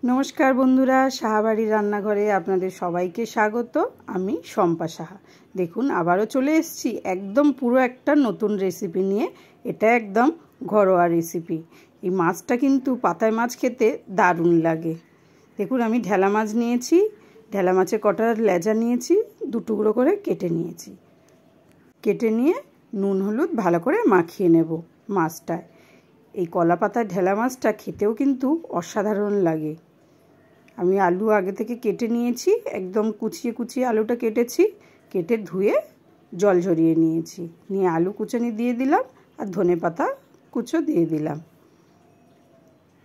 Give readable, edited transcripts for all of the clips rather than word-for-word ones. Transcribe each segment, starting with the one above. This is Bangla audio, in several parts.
नमस्कार बंधुरा साहाबाड़ी रान्नाघरे आपनादेर सबाइके स्वागत। आमी शम्पा साहा। देखुन आबारो चले एसेछि एकदम पुरो एकटा नतून रेसिपि निये। एटा एकदम घरोया रेसिपि। एई माछटा किन्तु पाताय माछ खेते दारुण लागे। देखुन आमी ढेला माछ नियेछि, ढेला माछेर कटा लेजा नियेछि, दु टुकरो करे केटे नियेछि। केटे निये नुन हलुद भालो करे माखिये नेब माछटाय। এই কলা পাতার ঢেলা মাছটা খেতেও কিন্তু অসাধারণ লাগে। আমি আলু আগে থেকে কেটে নিয়েছি, একদম কুচিয়ে কুচিয়ে আলুটা কেটেছি, কেটে ধুয়ে জল ঝরিয়ে নিয়েছি। নিয়ে আলু কুচানি দিয়ে দিলাম আর ধনেপাতা কুচো দিয়ে দিলাম।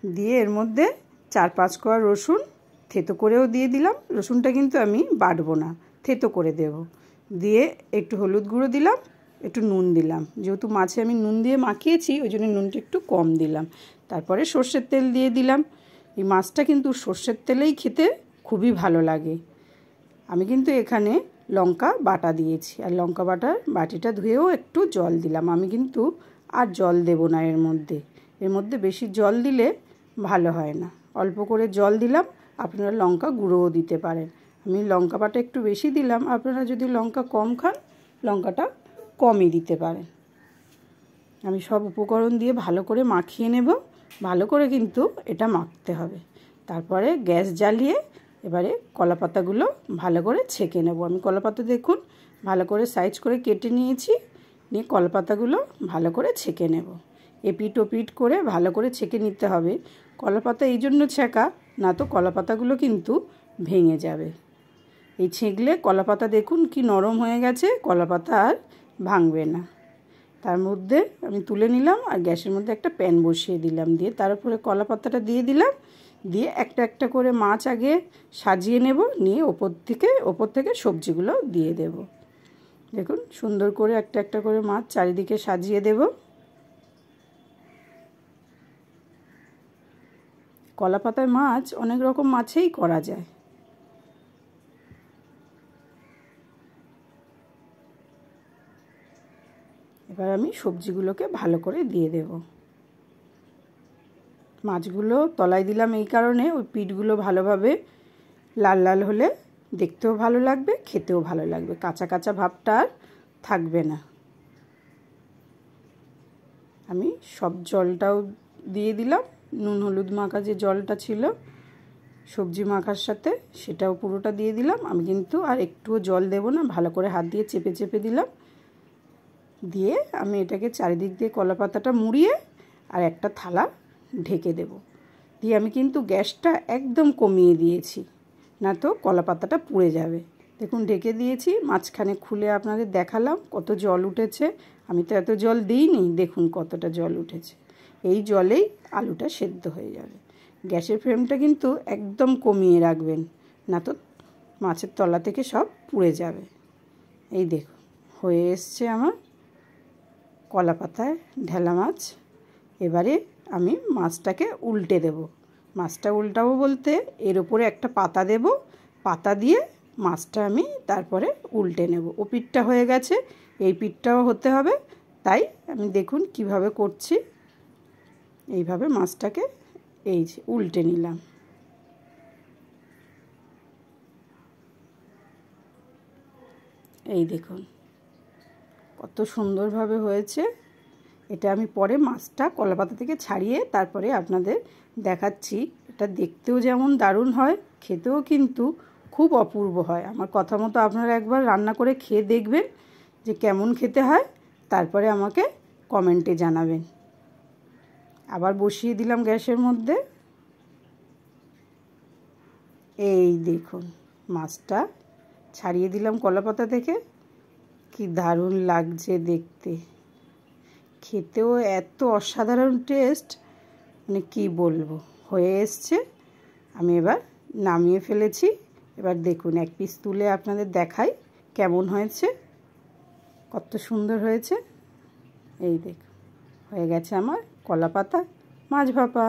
দিয়ে এর মধ্যে 4-5 কোয়া রসুন থেতো করেও দিয়ে দিলাম। রসুনটা কিন্তু আমি বাটবো না, থেতো করে দেব। দিয়ে একটু হলুদ গুঁড়ো দিলাম, একটু নুন দিলাম। যেহেতু মাছে আমি নুন দিয়ে মাখিয়েছি ওই জন্য নুনটা একটু কম দিলাম। তারপরে সর্ষের তেল দিয়ে দিলাম। এই মাছটা কিন্তু সর্ষের তেলেই খেতে খুবই ভালো লাগে। আমি কিন্তু এখানে লঙ্কা বাটা দিয়েছি, আর লঙ্কা বাটার বাটিটা ধুয়েও একটু জল দিলাম। আমি কিন্তু আর জল দেব না এর মধ্যে বেশি জল দিলে ভালো হয় না। অল্প করে জল দিলাম। আপনারা লঙ্কা গুঁড়োও দিতে পারেন। আমি লঙ্কা বাটা একটু বেশি দিলাম। আপনারা যদি লঙ্কা কম খান লঙ্কাটা কমই দিতে পারেন। আমি সব উপকরণ দিয়ে ভালো করে মাখিয়ে নেব। ভালো করে কিন্তু এটা মাখতে হবে। তারপরে গ্যাস জ্বালিয়ে এবারে কলা পাতাগুলো ভালো করে ছেঁকে নেব। আমি কলা পাতা দেখুন ভালো করে সাইজ করে কেটে নিয়েছি। নিয়ে কলা পাতাগুলো ভালো করে ছেঁকে নেব। এপিট ওপিট করে ভালো করে ছেঁকে নিতে হবে। কলা পাতা এই জন্য ছেঁকা, না তো কলা পাতাগুলো কিন্তু ভেঙে যাবে। এই ছেঁকলে কলা পাতা দেখুন কি নরম হয়ে গেছে, কলা পাতা আর ভাঙবে না। তার মধ্যে আমি তুলে নিলাম আর গ্যাসের মধ্যে একটা প্যান বসিয়ে দিলাম। দিয়ে তার উপরে কলা পাতাটা দিয়ে দিলাম। দিয়ে একটা একটা করে মাছ আগে সাজিয়ে নেব। নিয়ে ওপর থেকে সবজিগুলো দিয়ে দেব। দেখুন সুন্দর করে একটা একটা করে মাছ চারিদিকে সাজিয়ে দেব। কলা পাতায় মাছ অনেক রকম মাছেই করা যায়। এবার আমি সবজিগুলোকে ভালো করে দিয়ে দেব। মাছগুলো তলায় দিলাম এই কারণে, ওই পিঠগুলো ভালোভাবে লাল লাল হলে দেখতেও ভালো লাগবে, খেতেও ভালো লাগবে। কাঁচা কাঁচা ভাবটা আর থাকবে না। আমি সব জলটাও দিয়ে দিলাম। নুন হলুদ মাখা যে জলটা ছিল সবজি মাখার সাথে সেটাও পুরোটা দিয়ে দিলাম। আমি কিন্তু আর একটুও জল দেব না, ভালো করে হাত দিয়ে চেপে চেপে দিলাম। দিয়ে আমি এটাকে চারিদিক দিয়ে কলা পাতাটা মুড়িয়ে আর একটা থালা ঢেকে দেব। দিয়ে আমি কিন্তু গ্যাসটা একদম কমিয়ে দিয়েছি, না তো কলা পাতাটা পুড়ে যাবে। দেখুন ঢেকে দিয়েছি। মাঝখানে খুলে আপনাদের দেখালাম কত জল উঠেছে। আমি তো এত জল দিইনি, দেখুন কতটা জল উঠেছে। এই জলেই আলুটা সেদ্ধ হয়ে যাবে। গ্যাসের ফ্লেমটা কিন্তু একদম কমিয়ে রাখবেন, না তো মাছের তলা থেকে সব পুড়ে যাবে। এই দেখুন হয়ে এসছে আমার কলা পাতায় ঢেলা মাছ। এবারে আমি মাছটাকে উল্টে দেব। মাছটা উল্টাবো বলতে এর উপরে একটা পাতা দেব। পাতা দিয়ে মাছটা আমি তারপরে উল্টে নেব। ও পিঠটা হয়ে গেছে, এই পিঠটাও হতে হবে। তাই আমি দেখুন কিভাবে করছি। এইভাবে মাছটাকে এই যে উল্টে নিলাম। এই দেখুন কত সুন্দরভাবে হয়েছে। এটা আমি পরে মাছটা কলা পাতা থেকে ছাড়িয়ে তারপরে আপনাদের দেখাচ্ছি। এটা দেখতেও যেমন দারুণ হয়, খেতেও কিন্তু খুব অপূর্ব হয়। আমার কথা মতো আপনারা একবার রান্না করে খেয়ে দেখবেন যে কেমন খেতে হয়, তারপরে আমাকে কমেন্টে জানাবেন। আবার বসিয়ে দিলাম গ্যাসের মধ্যে। এই দেখুন মাছটা ছাড়িয়ে দিলাম কলা পাতা থেকে। কি দারুণ লাগছে দেখতে, খেতেও এত অসাধারণ টেস্ট, মানে কি বলবো। হয়ে এসছে, আমি এবার নামিয়ে ফেলেছি। এবার দেখুন এক পিস তুলে আপনাদের দেখাই কেমন হয়েছে, কত সুন্দর হয়েছে। এই দেখুন হয়ে গেছে আমার কলা পাতা মাছ ভাপা।